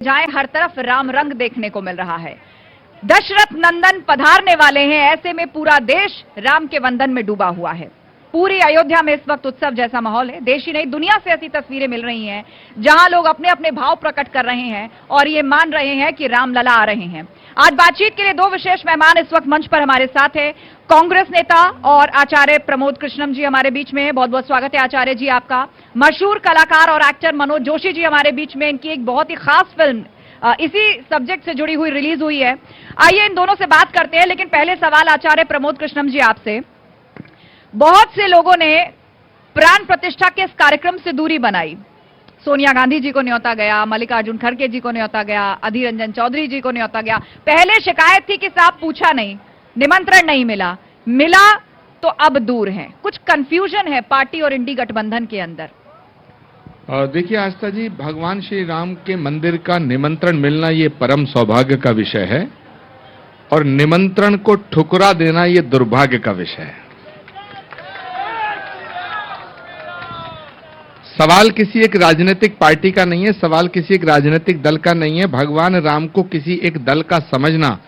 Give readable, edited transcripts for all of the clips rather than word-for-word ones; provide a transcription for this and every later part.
जाए हर तरफ राम रंग देखने को मिल रहा है। दशरथ नंदन पधारने वाले हैं, ऐसे में पूरा देश राम के वंदन में डूबा हुआ है। पूरी अयोध्या में इस वक्त उत्सव जैसा माहौल है। देश ही नहीं, दुनिया से ऐसी तस्वीरें मिल रही हैं जहां लोग अपने अपने भाव प्रकट कर रहे हैं और ये मान रहे हैं कि रामलला आ रहे हैं। आज बातचीत के लिए दो विशेष मेहमान इस वक्त मंच पर हमारे साथ हैं। कांग्रेस नेता और आचार्य प्रमोद कृष्णम जी हमारे बीच में हैं। बहुत बहुत स्वागत है आचार्य जी आपका। मशहूर कलाकार और एक्टर मनोज जोशी जी हमारे बीच में। इनकी एक बहुत ही खास फिल्म इसी सब्जेक्ट से जुड़ी हुई रिलीज हुई है। आइए इन दोनों से बात करते हैं, लेकिन पहले सवाल आचार्य प्रमोद कृष्णम जी आपसे। बहुत से लोगों ने प्राण प्रतिष्ठा के इस कार्यक्रम से दूरी बनाई। सोनिया गांधी जी को न्योता गया, मल्लिकार्जुन खड़गे जी को न्योता गया, अधीर रंजन चौधरी जी को न्योता गया। पहले शिकायत थी कि साहब पूछा नहीं, निमंत्रण नहीं मिला तो अब दूर है। कुछ कंफ्यूजन है पार्टी और इंडी गठबंधन के अंदर। देखिए आस्था जी, भगवान श्री राम के मंदिर का निमंत्रण मिलना ये परम सौभाग्य का विषय है और निमंत्रण को ठुकरा देना ये दुर्भाग्य का विषय है। सवाल किसी एक राजनीतिक पार्टी का नहीं है, सवाल किसी एक राजनीतिक दल का नहीं है। भगवान राम को किसी एक दल का समझना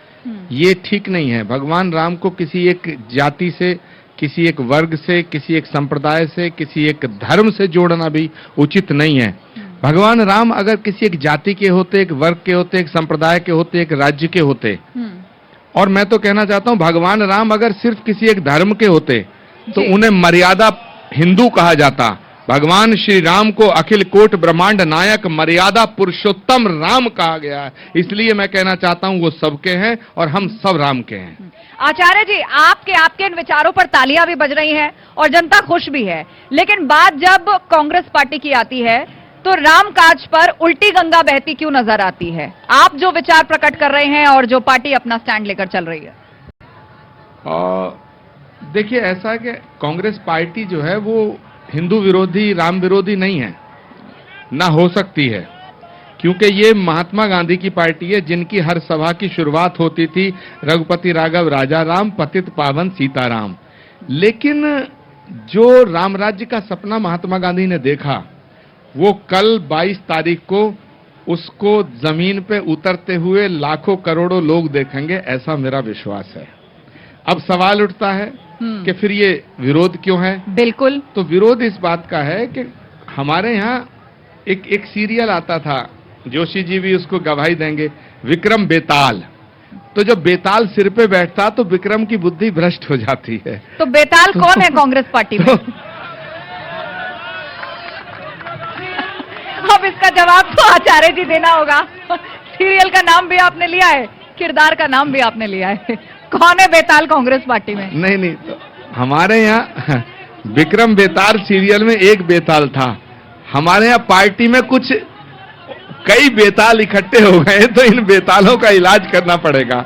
ये ठीक नहीं है। भगवान राम को किसी एक जाति से, किसी एक वर्ग से, किसी एक संप्रदाय से, किसी एक धर्म से जोड़ना भी उचित नहीं है। भगवान राम अगर किसी एक जाति के होते, एक वर्ग के होते, एक संप्रदाय के होते, एक राज्य के होते, और मैं तो कहना चाहता हूं भगवान राम अगर सिर्फ किसी एक धर्म के होते तो उन्हें मर्यादा हिंदू कहा जाता। भगवान श्री राम को अखिल कोट ब्रह्मांड नायक मर्यादा पुरुषोत्तम राम कहा गया है। इसलिए मैं कहना चाहता हूं वो सबके हैं और हम सब राम के हैं। आचार्य जी, आपके इन विचारों पर तालियां भी बज रही हैं और जनता खुश भी है, लेकिन बात जब कांग्रेस पार्टी की आती है तो राम काज पर उल्टी गंगा बहती क्यों नजर आती है? आप जो विचार प्रकट कर रहे हैं और जो पार्टी अपना स्टैंड लेकर चल रही है। देखिए ऐसा है कि कांग्रेस पार्टी जो है वो हिंदू विरोधी, राम विरोधी नहीं है, ना हो सकती है, क्योंकि ये महात्मा गांधी की पार्टी है जिनकी हर सभा की शुरुआत होती थी रघुपति राघव राजा राम, पतित पावन सीताराम। लेकिन जो राम राज्य का सपना महात्मा गांधी ने देखा वो कल 22 तारीख को उसको जमीन पे उतरते हुए लाखों करोड़ों लोग देखेंगे, ऐसा मेरा विश्वास है। अब सवाल उठता है कि फिर ये विरोध क्यों है? बिल्कुल, तो विरोध इस बात का है कि हमारे यहाँ एक सीरियल आता था, जोशी जी भी उसको गवाही देंगे, विक्रम बेताल। तो जब बेताल सिर पे बैठता तो विक्रम की बुद्धि भ्रष्ट हो जाती है। तो बेताल कौन है कांग्रेस पार्टी में? अब इसका जवाब तो आचार्य जी देना होगा। सीरियल का नाम भी आपने लिया है, किरदार का नाम भी आपने लिया है। कौन है बेताल कांग्रेस पार्टी में? नहीं, तो हमारे यहाँ विक्रम बेताल सीरियल में एक बेताल था। हमारे यहाँ पार्टी में कुछ कई बेताल इकट्ठे हो गए, तो इन बेतालों का इलाज करना पड़ेगा।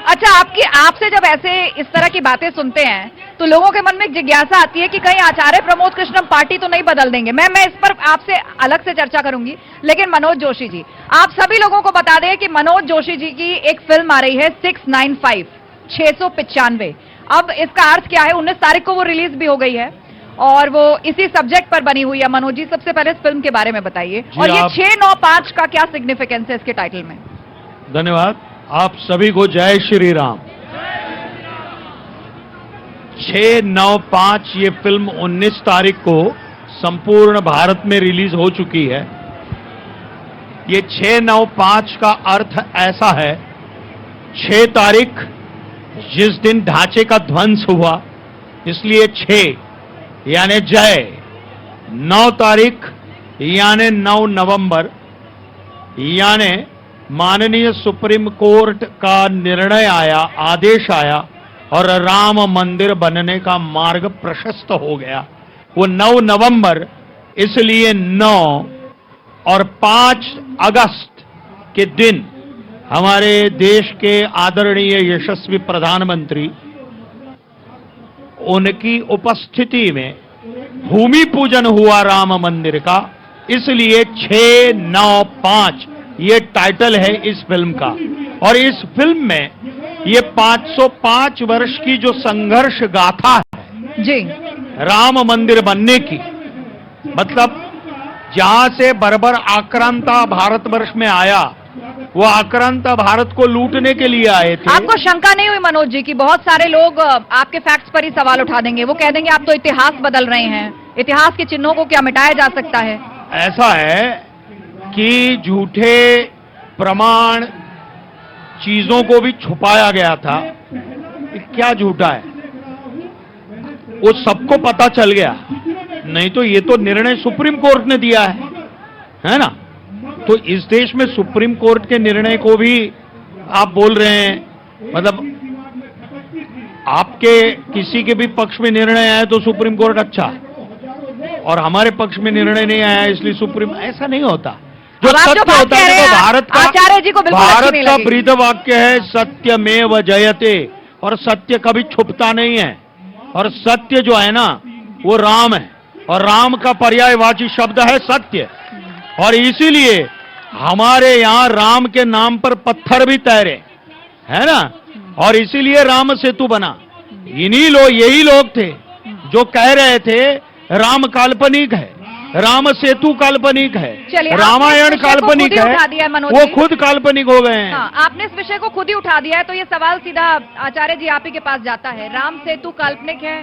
अच्छा, आपसे जब ऐसे इस तरह की बातें सुनते हैं तो लोगों के मन में जिज्ञासा आती है कि कहीं आचार्य प्रमोद कृष्णम पार्टी तो नहीं बदल देंगे। मैं इस पर आपसे अलग से चर्चा करूंगी, लेकिन मनोज जोशी जी, आप सभी लोगों को बता दें कि मनोज जोशी जी की एक फिल्म आ रही है 695, 695। अब इसका अर्थ क्या है? 19 तारीख को वो रिलीज भी हो गई है और वो इसी सब्जेक्ट पर बनी हुई है। मनोज जी, सबसे पहले इस फिल्म के बारे में बताइए और ये 695 का क्या सिग्निफिकेंस है इसके टाइटल में? धन्यवाद। आप सभी को जय श्री राम। 695 ये फिल्म 19 तारीख को संपूर्ण भारत में रिलीज हो चुकी है। ये 695 का अर्थ ऐसा है, 6 तारीख जिस दिन ढांचे का ध्वंस हुआ, इसलिए 6 यानी जय, 9 तारीख यानी 9 नवंबर, यानी माननीय सुप्रीम कोर्ट का निर्णय आया, आदेश आया और राम मंदिर बनने का मार्ग प्रशस्त हो गया। वो 9 नवंबर, इसलिए 9 और 5 अगस्त के दिन हमारे देश के आदरणीय यशस्वी प्रधानमंत्री, उनकी उपस्थिति में भूमि पूजन हुआ राम मंदिर का, इसलिए 695 ये टाइटल है इस फिल्म का। और इस फिल्म में ये 505 वर्ष की जो संघर्ष गाथा है जी राम मंदिर बनने की, मतलब जहां से बर्बर आक्रांता भारतवर्ष में आया वो आक्रांत भारत को लूटने के लिए आए थे। आपको शंका नहीं हुई मनोज जी कि बहुत सारे लोग आपके फैक्ट्स पर ही सवाल उठा देंगे, वो कह देंगे आप तो इतिहास बदल रहे हैं, इतिहास के चिन्हों को क्या मिटाया जा सकता है? ऐसा है कि झूठे प्रमाण चीजों को भी छुपाया गया था। क्या झूठा है वो सबको पता चल गया, नहीं तो ये तो निर्णय सुप्रीम कोर्ट ने दिया है ना? तो इस देश में सुप्रीम कोर्ट के निर्णय को भी आप बोल रहे हैं, मतलब आपके किसी के भी पक्ष में निर्णय आया तो सुप्रीम कोर्ट अच्छा, और हमारे पक्ष में निर्णय नहीं आया इसलिए सुप्रीम, ऐसा नहीं होता। जो अब आप जो सत्य बात होता कह रहे है हैं, वो भारत का, आचार्य जी को बिल्कुल अच्छी भारत नहीं का लगी। ब्रीद वाक्य है सत्यमेव जयते, और सत्य कभी छुपता नहीं है। और सत्य जो है ना वो राम है, और राम का पर्यायवाची शब्द है सत्य, और इसीलिए हमारे यहां राम के नाम पर पत्थर भी तैरे, है ना? और इसीलिए राम सेतु बना। यही लोग थे जो कह रहे थे राम काल्पनिक है, राम सेतु काल्पनिक है, चलिए, रामायण आपने इस विषय को काल्पनिक खुद ही उठा दिया है, है मनोज वो जी। खुद काल्पनिक हो गए हैं। हाँ, आपने इस विषय को खुद ही उठा दिया है, तो ये सवाल सीधा आचार्य जी आप ही के पास जाता है। राम सेतु काल्पनिक है,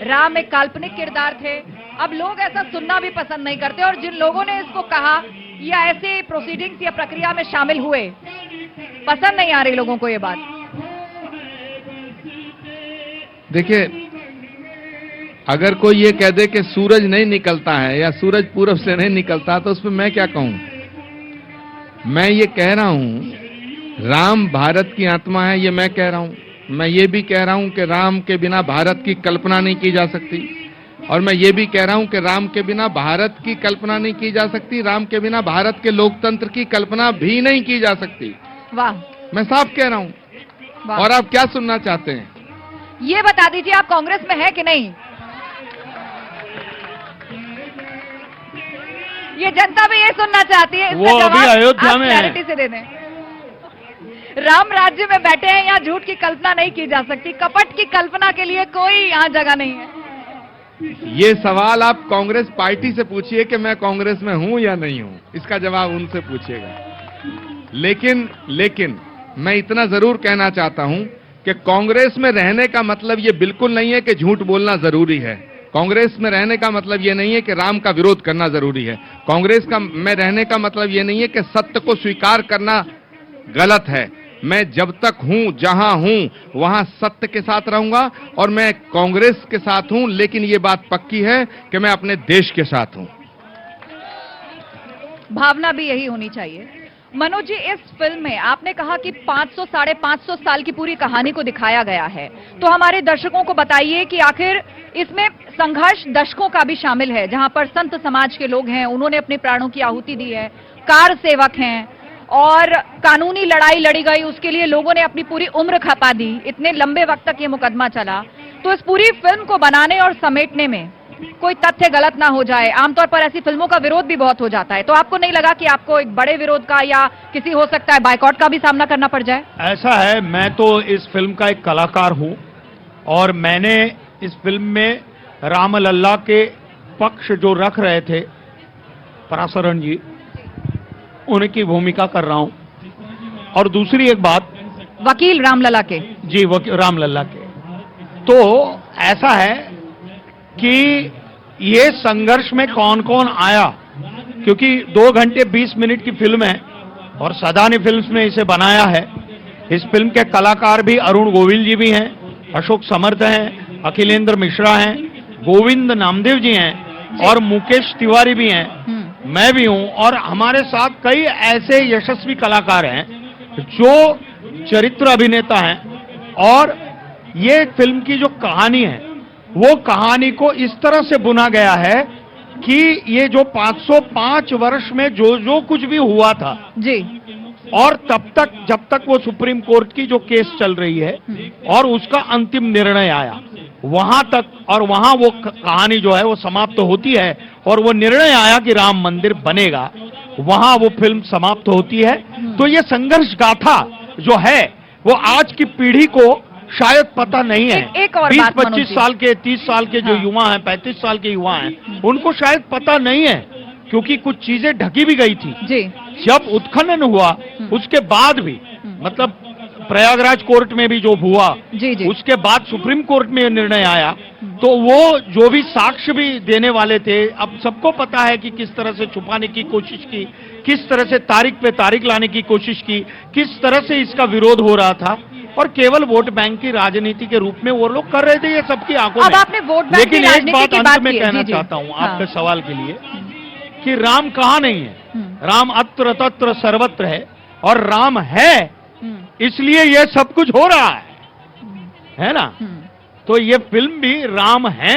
राम एक काल्पनिक किरदार थे। अब लोग ऐसा सुनना भी पसंद नहीं करते, और जिन लोगों ने इसको कहा या ऐसे प्रोसीडिंग्स या प्रक्रिया में शामिल हुए, पसंद नहीं आ रही लोगों को ये बात। देखिए, अगर कोई ये कह दे कि सूरज नहीं निकलता है या सूरज पूरब से नहीं निकलता, तो उसमें मैं क्या कहूं? मैं ये कह रहा हूं राम भारत की आत्मा है, ये मैं कह रहा हूं। मैं ये भी कह रहा हूं कि राम के बिना भारत की कल्पना नहीं की जा सकती, और मैं ये भी कह रहा हूं कि राम के बिना भारत की कल्पना नहीं की जा सकती, राम के बिना भारत के लोकतंत्र की कल्पना भी नहीं की जा सकती। वाह, मैं साफ कह रहा हूं। वाह। और आप क्या सुनना चाहते हैं? ये बता दीजिए आप कांग्रेस में है कि नहीं? ये जनता भी ये सुनना चाहती है, इसका वो अभी जवाब अयोध्या आप में है। क्लैरिटी से दे दें। राम राज्य में बैठे हैं, यहाँ झूठ की कल्पना नहीं की जा सकती, कपट की कल्पना के लिए कोई यहाँ जगह नहीं है। ये सवाल आप कांग्रेस पार्टी से पूछिए कि मैं कांग्रेस में हूं या नहीं हूं, इसका जवाब उनसे पूछिएगा। लेकिन मैं इतना जरूर कहना चाहता हूं कि कांग्रेस में रहने का मतलब ये बिल्कुल नहीं है कि झूठ बोलना जरूरी है। कांग्रेस में रहने का मतलब ये नहीं है कि राम का विरोध करना जरूरी है। कांग्रेस का में रहने का मतलब ये नहीं है कि सत्य को स्वीकार करना गलत है। मैं जब तक हूं, जहां हूं, वहां सत्य के साथ रहूंगा, और मैं कांग्रेस के साथ हूं, लेकिन ये बात पक्की है कि मैं अपने देश के साथ हूं। भावना भी यही होनी चाहिए। मनोज जी, इस फिल्म में आपने कहा कि 500 साढ़े 500 साल की पूरी कहानी को दिखाया गया है, तो हमारे दर्शकों को बताइए कि आखिर इसमें संघर्ष दशकों का भी शामिल है, जहां पर संत समाज के लोग हैं, उन्होंने अपने प्राणों की आहुति दी है, कार सेवक हैं, और कानूनी लड़ाई लड़ी गई, उसके लिए लोगों ने अपनी पूरी उम्र खपा दी, इतने लंबे वक्त तक ये मुकदमा चला। तो इस पूरी फिल्म को बनाने और समेटने में कोई तथ्य गलत ना हो जाए। आमतौर पर ऐसी फिल्मों का विरोध भी बहुत हो जाता है, तो आपको नहीं लगा कि आपको एक बड़े विरोध का या किसी हो सकता है बायकॉट का भी सामना करना पड़ जाए? ऐसा है, मैं तो इस फिल्म का एक कलाकार हूं, और मैंने इस फिल्म में राम लल्ला के पक्ष जो रख रहे थे पराशरण जी, उनकी भूमिका कर रहा हूं। और दूसरी एक बात, वकील रामलला के जी राम लल्ला के, तो ऐसा है कि ये संघर्ष में कौन कौन आया, क्योंकि 2 घंटे 20 मिनट की फिल्म है, और सदानी फिल्म्स ने इसे बनाया है। इस फिल्म के कलाकार भी अरुण गोविल जी भी हैं, अशोक समर्थ हैं, अखिलेंद्र मिश्रा हैं, गोविंद नामदेव जी हैं, और मुकेश तिवारी भी हैं, मैं भी हूं, और हमारे साथ कई ऐसे यशस्वी कलाकार हैं जो चरित्र अभिनेता हैं। और ये फिल्म की जो कहानी है, वो कहानी को इस तरह से बुना गया है कि ये जो 505 वर्ष में जो जो कुछ भी हुआ था जी, और तब तक जब तक वो सुप्रीम कोर्ट की जो केस चल रही है और उसका अंतिम निर्णय आया, वहां तक, और वहां वो कहानी जो है वो समाप्त होती है, और वो निर्णय आया कि राम मंदिर बनेगा, वहां वो फिल्म समाप्त होती है। तो ये संघर्ष गाथा जो है वो आज की पीढ़ी को शायद पता नहीं है। एक और बात 20-25 साल के, 30 साल के जो युवा हैं, 35 साल के युवा हैं, उनको शायद पता नहीं है क्योंकि कुछ चीजें ढकी भी गई थी। जी जब उत्खनन हुआ उसके बाद भी, मतलब प्रयागराज कोर्ट में भी जो हुआ, जी जी उसके बाद सुप्रीम कोर्ट में निर्णय आया, तो वो जो भी साक्ष्य भी देने वाले थे, अब सबको पता है कि किस तरह से छुपाने की कोशिश की, किस तरह से तारीख पे तारीख लाने की कोशिश की, किस तरह से इसका विरोध हो रहा था, और केवल वोट बैंक की राजनीति के रूप में वो लोग कर रहे थे, ये सबकी आंखों अब में। आपने वोट बैंक लेकिन की एक राजनीति बात की अंत बात में की है। कहना जी, जी। चाहता हूं हाँ। आपके सवाल के लिए कि राम कहां नहीं है। राम अत्र तत्र सर्वत्र है, और राम है इसलिए ये सब कुछ हो रहा है ना। तो ये फिल्म भी राम है,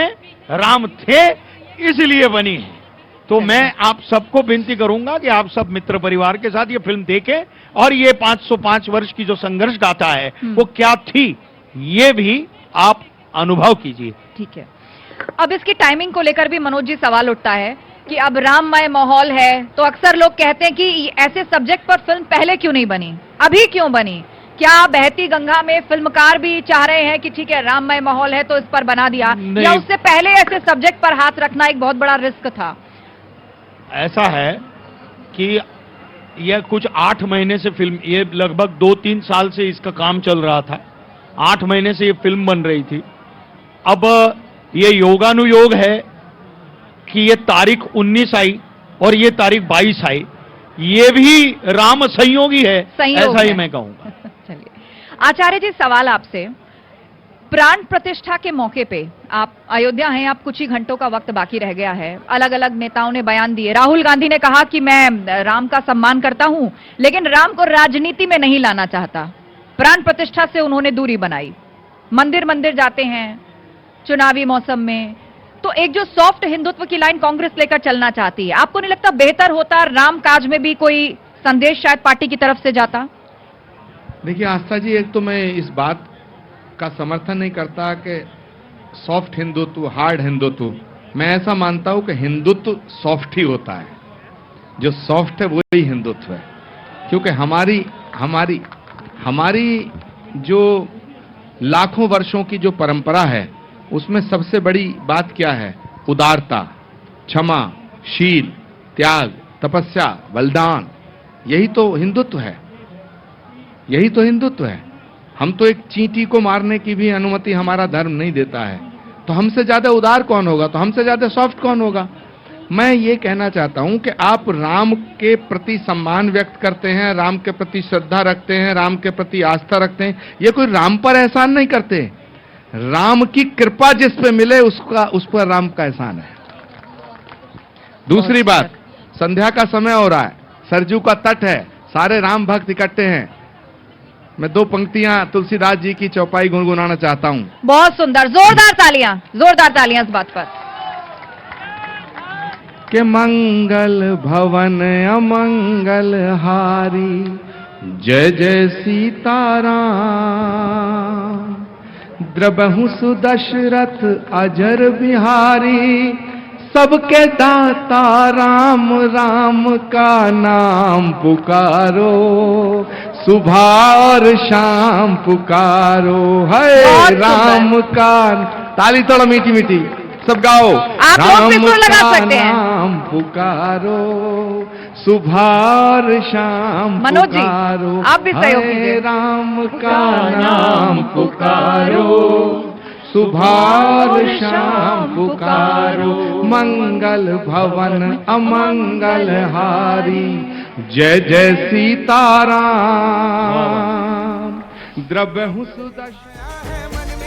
राम थे इसलिए बनी है। तो मैं आप सबको विनती करूंगा कि आप सब मित्र परिवार के साथ ये फिल्म देखें, और ये 505 वर्ष की जो संघर्ष गाथा है वो क्या थी, ये भी आप अनुभव कीजिए। ठीक है। अब इसकी टाइमिंग को लेकर भी मनोज जी सवाल उठता है कि अब राममय माहौल है, तो अक्सर लोग कहते हैं कि ऐसे सब्जेक्ट पर फिल्म पहले क्यों नहीं बनी, अभी क्यों बनी? क्या बहती गंगा में फिल्मकार भी चाह रहे हैं कि ठीक है राममय माहौल है तो इस पर बना दिया, या उससे पहले ऐसे सब्जेक्ट पर हाथ रखना एक बहुत बड़ा रिस्क था? ऐसा है कि यह कुछ 8 महीने से फिल्म, ये लगभग 2-3 साल से इसका काम चल रहा था, 8 महीने से ये फिल्म बन रही थी। अब ये योगानुयोग है कि ये तारीख 19 आई और ये तारीख 22 आई, ये भी राम संयोगी है, ऐसा ही मैं कहूंगा। चलिए आचार्य जी, सवाल आपसे, प्राण प्रतिष्ठा के मौके पे आप अयोध्या हैं, आप कुछ ही घंटों का वक्त बाकी रह गया है, अलग अलग नेताओं ने बयान दिए। राहुल गांधी ने कहा कि मैं राम का सम्मान करता हूं लेकिन राम को राजनीति में नहीं लाना चाहता, प्राण प्रतिष्ठा से उन्होंने दूरी बनाई। मंदिर मंदिर जाते हैं चुनावी मौसम में, तो एक जो सॉफ्ट हिंदुत्व की लाइन कांग्रेस लेकर चलना चाहती है, आपको नहीं लगता बेहतर होता राम काज में भी कोई संदेश शायद पार्टी की तरफ से जाता? देखिए आस्था जी, एक तो मैं इस बात का समर्थन नहीं करता कि सॉफ्ट हिंदुत्व, हार्ड हिंदुत्व। मैं ऐसा मानता हूं कि हिंदुत्व सॉफ्ट ही होता है, जो सॉफ्ट है वही हिंदुत्व है। क्योंकि हमारी हमारी हमारी जो लाखों वर्षों की जो परंपरा है, उसमें सबसे बड़ी बात क्या है? उदारता, क्षमा, शील, त्याग, तपस्या, बलिदान। यही तो हिंदुत्व है, यही तो हिंदुत्व है। हम तो एक चींटी को मारने की भी अनुमति हमारा धर्म नहीं देता है, तो हमसे ज्यादा उदार कौन होगा, तो हमसे ज्यादा सॉफ्ट कौन होगा? मैं ये कहना चाहता हूं कि आप राम के प्रति सम्मान व्यक्त करते हैं, राम के प्रति श्रद्धा रखते हैं, राम के प्रति आस्था रखते हैं, ये कोई राम पर एहसान नहीं करते। राम की कृपा जिस पे मिले उस पर राम का एहसान है। दूसरी बात, संध्या का समय हो रहा है, सरजू का तट है, सारे राम भक्त इकट्ठे हैं। मैं 2 पंक्तियां तुलसीदास जी की चौपाई गुनगुनाना चाहता हूं। बहुत सुंदर, जोरदार तालियां इस बात पर। कि मंगल भवन अमंगल हारी, जय जय सीताराम। द्रबहु सुदशरथ अजर बिहारी, सबके दाता राम राम का नाम पुकारो, सुबह और शाम पुकारो, है राम का। ताली थोड़ा मीठी मीठी सब गाओ। आप लोग भी सुर लगा सकते हैं। राम पुकारो, सुबह और शाम मनोज जी, पुकारो, आप भी सहयोग कीजिए। राम का नाम पुकारो, सुबह और शाम पुकारो, मंगल भवन अमंगल हारी, जय जय सीताराम। द्रव्य सुदर्शन